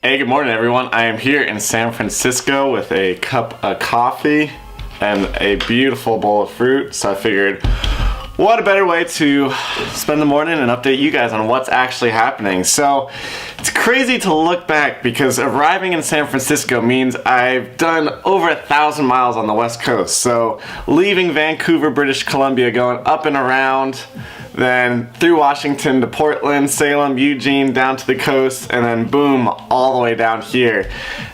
Hey, good morning everyone. I am here in San Francisco with a cup of coffee and a beautiful bowl of fruit. So I figured, what a better way to spend the morning and update you guys on what's actually happening. So it's crazy to look back because arriving in San Francisco means I've done over 1,000 miles on the West Coast. So leaving Vancouver, British Columbia, going up and around, then through Washington to Portland, Salem, Eugene, down to the coast, and then boom, all the way down here.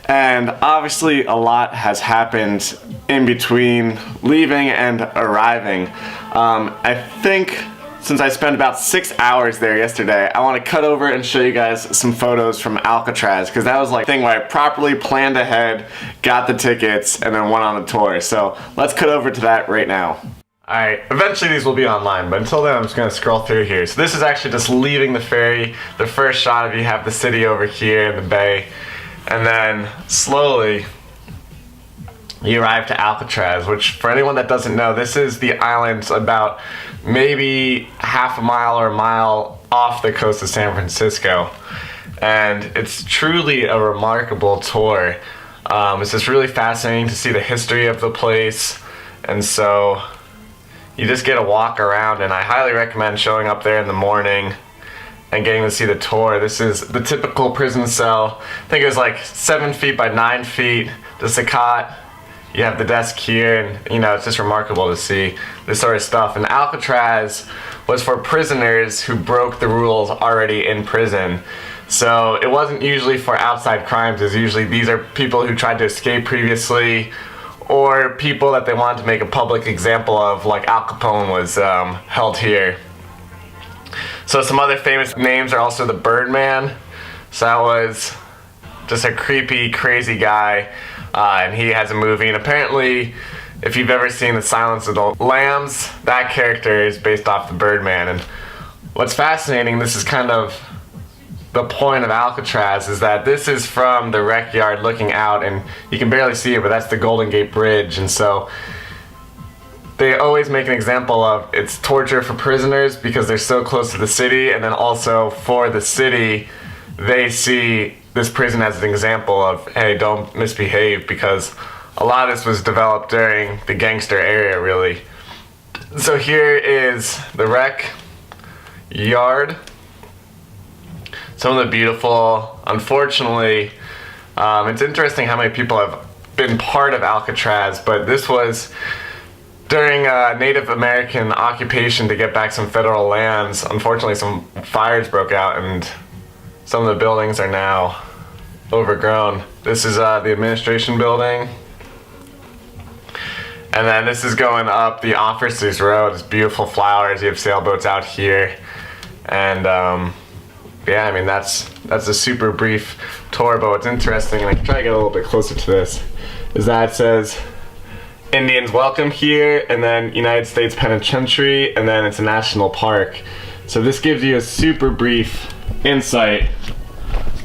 And obviously a lot has happened in between leaving and arriving. I think since I spent about 6 hours there yesterday, I want to cut over and show you guys some photos from Alcatraz, because that was like the thing where I properly planned ahead, got the tickets, and then went on the tour. So let's cut over to that right now. Alright, eventually these will be online, but until then I'm just going to scroll through here. So this is actually just leaving the ferry. The first shot of you have the city over here in the bay, and then slowly you arrive to Alcatraz, which for anyone that doesn't know, this is the island about maybe half a mile or a mile off the coast of San Francisco. And it's truly a remarkable tour. It's just really fascinating to see the history of the place, and so you just get a walk around, and I highly recommend showing up there in the morning and getting to see the tour. This is the typical prison cell. I think it was like 7 feet by 9 feet, just a cot. You have the desk here, and you know, it's just remarkable to see this sort of stuff. And Alcatraz was for prisoners who broke the rules already in prison. So it wasn't usually for outside crimes. It's usually these are people who tried to escape previously, or people that they wanted to make a public example of, like Al Capone was held here. So some other famous names are also the Birdman. So that was just a creepy, crazy guy, and he has a movie. And apparently, if you've ever seen The Silence of the Lambs, that character is based off the Birdman. And what's fascinating, this is kind of the point of Alcatraz, is that this is from the rec yard looking out, and you can barely see it, but that's the Golden Gate Bridge. And so they always make an example of it's torture for prisoners because they're so close to the city, and then also for the city, they see this prison as an example of, hey, don't misbehave, because a lot of this was developed during the gangster era, really. So here is the rec yard. Some of the beautiful, unfortunately, it's interesting how many people have been part of Alcatraz, but this was during Native American occupation to get back some federal lands. Unfortunately, some fires broke out, and some of the buildings are now overgrown. This is the administration building. And then this is going up the Officers Road. It's beautiful flowers. You have sailboats out here. And yeah, I mean, that's a super brief tour, but what's interesting, and I can try to get a little bit closer to this, is that it says Indians welcome here, and then United States Penitentiary, and then it's a national park. So this gives you a super brief insight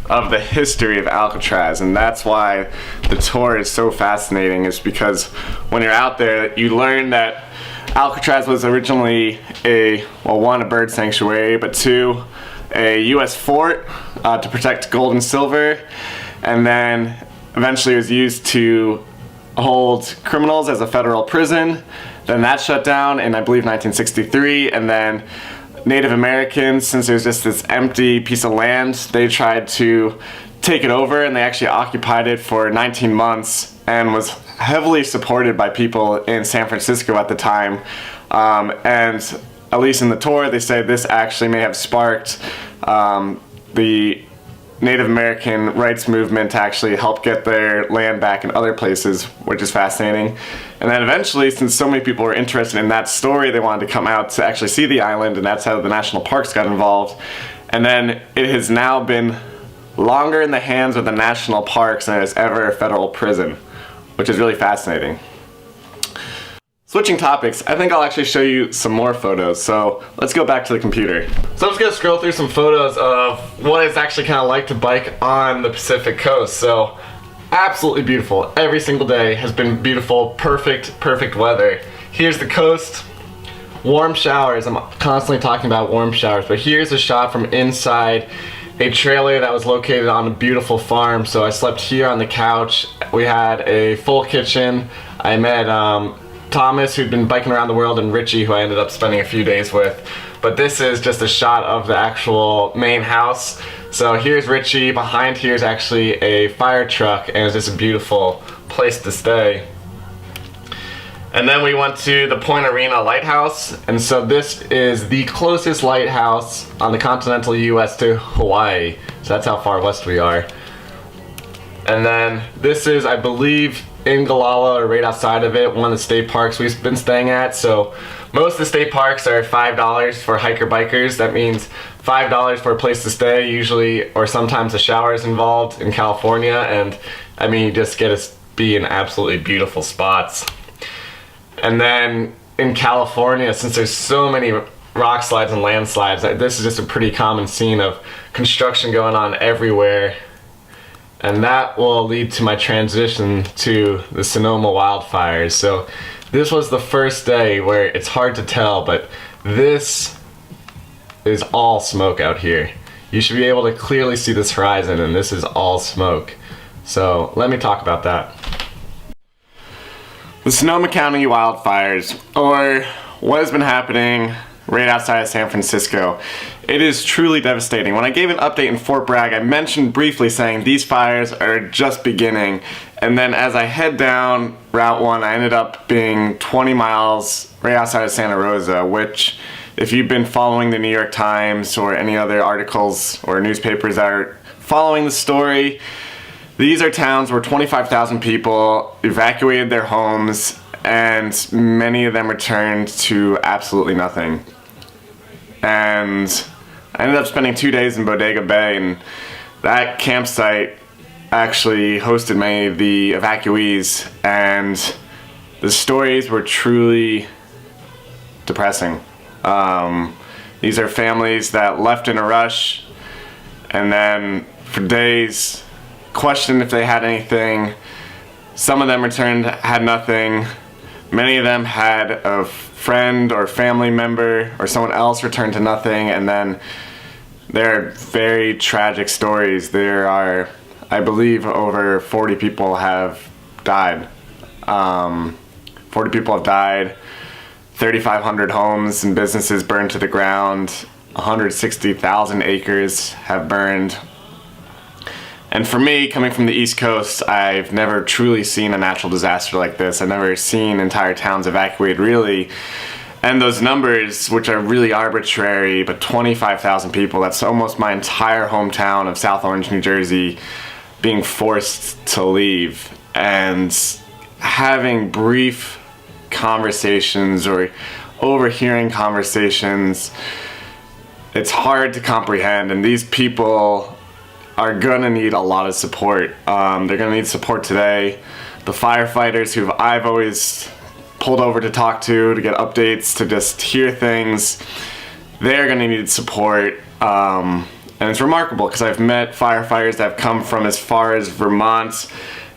of the history of Alcatraz, and that's why the tour is so fascinating, is because when you're out there, you learn that Alcatraz was originally one, a bird sanctuary, but two, a U.S. fort to protect gold and silver, and then eventually it was used to hold criminals as a federal prison. Then that shut down in, I believe, 1963, and then Native Americans, since there's just this empty piece of land, they tried to take it over, and they actually occupied it for 19 months and was heavily supported by people in San Francisco at the time. And at least in the tour, they say this actually may have sparked the Native American rights movement to actually help get their land back in other places, which is fascinating. And then eventually, since so many people were interested in that story, they wanted to come out to actually see the island, and that's how the national parks got involved. And then it has now been longer in the hands of the national parks than it has ever a federal prison, which is really fascinating. Switching topics, I think I'll actually show you some more photos, so let's go back to the computer. So I'm just gonna scroll through some photos of what it's actually kind of like to bike on the Pacific coast. So absolutely beautiful. Every single day has been beautiful, perfect weather. Here's the coast, warm showers. I'm constantly talking about warm showers, but here's a shot from inside a trailer that was located on a beautiful farm. So I slept here on the couch. We had a full kitchen. I met Thomas, who'd been biking around the world, and Richie, who I ended up spending a few days with. But this is just a shot of the actual main house. So here's Richie. Behind here is actually a fire truck, and it's just a beautiful place to stay. And then we went to the Point Arena Lighthouse, and so this is the closest lighthouse on the continental US to Hawaii. So that's how far west we are. And then this is, I believe, in Galala, or right outside of it, one of the state parks we've been staying at. So most of the state parks are $5 for hiker bikers. That means $5 for a place to stay, usually, or sometimes a shower is involved in California. And I mean, you just get to be in absolutely beautiful spots. And then in California, since there's so many rock slides and landslides, this is just a pretty common scene of construction going on everywhere. And that will lead to my transition to the Sonoma wildfires. So this was the first day where it's hard to tell, but this is all smoke out here. You should be able to clearly see this horizon, and this is all smoke. So let me talk about that. The Sonoma County wildfires, or what has been happening right outside of San Francisco. It is truly devastating. When I gave an update in Fort Bragg, I mentioned briefly saying these fires are just beginning. And then as I head down Route 1, I ended up being 20 miles right outside of Santa Rosa, which, if you've been following the New York Times or any other articles or newspapers that are following the story, these are towns where 25,000 people evacuated their homes, and many of them returned to absolutely nothing. And I ended up spending 2 days in Bodega Bay, and that campsite actually hosted many of the evacuees, and the stories were truly depressing. These are families that left in a rush, and then for days questioned if they had anything. Some of them returned, had nothing. Many of them had a friend or family member or someone else return to nothing, and then there are very tragic stories. There are, I believe, over 40 people have died. 40 people have died, 3,500 homes and businesses burned to the ground, 160,000 acres have burned. And for me, coming from the East Coast, I've never truly seen a natural disaster like this. I've never seen entire towns evacuated, really. And those numbers, which are really arbitrary, but 25,000 people, that's almost my entire hometown of South Orange, New Jersey, being forced to leave. And having brief conversations or overhearing conversations, it's hard to comprehend. And these people are gonna need a lot of support. They're gonna need support today. The firefighters who I've always pulled over to talk to get updates, to just hear things, they're gonna need support. And it's remarkable because I've met firefighters that have come from as far as Vermont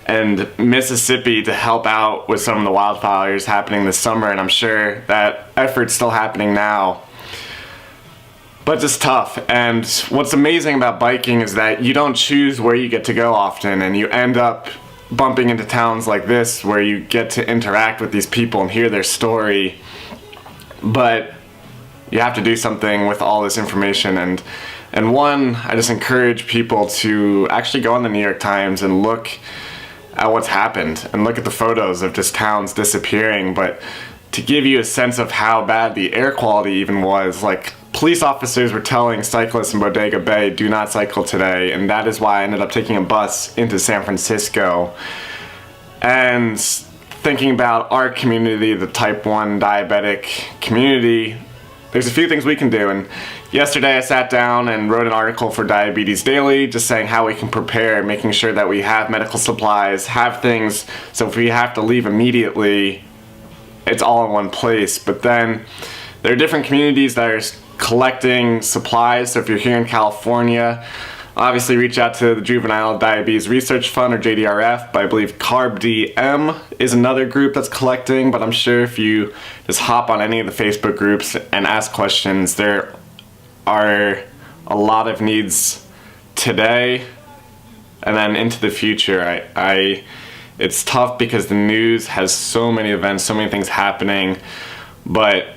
and Mississippi to help out with some of the wildfires happening this summer, and I'm sure that effort's still happening now. But it's tough, and what's amazing about biking is that you don't choose where you get to go often, and you end up bumping into towns like this where you get to interact with these people and hear their story. But you have to do something with all this information, and one, I just encourage people to actually go on the New York Times and look at what's happened and look at the photos of just towns disappearing, but to give you a sense of how bad the air quality even was. Like, police officers were telling cyclists in Bodega Bay, do not cycle today, and that is why I ended up taking a bus into San Francisco. And thinking about our community, the type 1 diabetic community, there's a few things we can do. And yesterday I sat down and wrote an article for Diabetes Daily, just saying how we can prepare, making sure that we have medical supplies, have things, so if we have to leave immediately, it's all in one place. But then there are different communities that are collecting supplies. So if you're here in California, obviously reach out to the Juvenile Diabetes Research Fund, or JDRF, but I believe CarbDM is another group that's collecting. But I'm sure if you just hop on any of the Facebook groups and ask questions, there are a lot of needs today and then into the future, it's tough because the news has so many events, so many things happening, but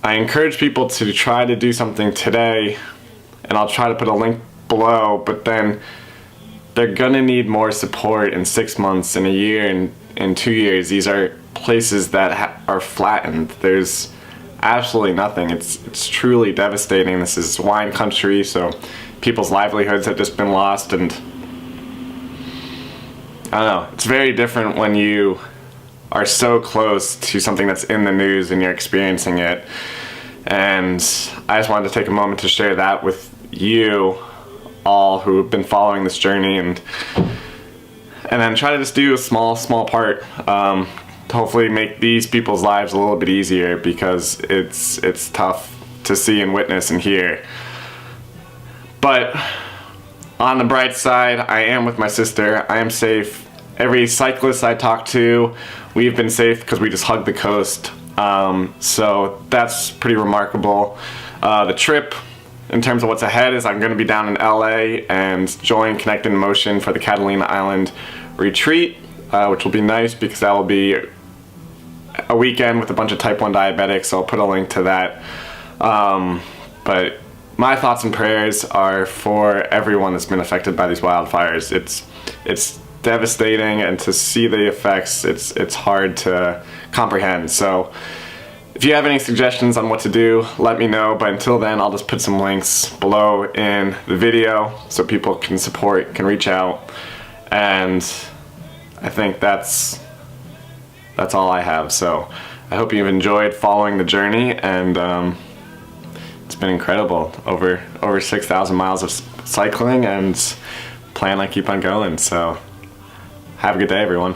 I encourage people to try to do something today, and I'll try to put a link below, but then they're gonna need more support in 6 months, in a year, and in 2 years. These are places that are flattened. There's absolutely nothing. It's truly devastating. This is wine country, so people's livelihoods have just been lost, and I don't know, it's very different when you are so close to something that's in the news and you're experiencing it. And I just wanted to take a moment to share that with you all who have been following this journey, and then try to just do a small part to hopefully make these people's lives a little bit easier, because it's tough to see and witness and hear. But on the bright side, I am with my sister. I am safe. Every cyclist I talk to, we've been safe because we just hugged the coast. So that's pretty remarkable. The trip, in terms of what's ahead, is I'm going to be down in LA and join Connect in Motion for the Catalina Island retreat, which will be nice because that will be a weekend with a bunch of type 1 diabetics, so I'll put a link to that. But my thoughts and prayers are for everyone that's been affected by these wildfires. It's devastating, and to see the effects, it's hard to comprehend. So if you have any suggestions on what to do, let me know. But until then, I'll just put some links below in the video so people can support, can reach out. And I think that's all I have. So I hope you've enjoyed following the journey, and it's been incredible. Over 6,000 miles of cycling, and plan on keep on going. So have a good day, everyone.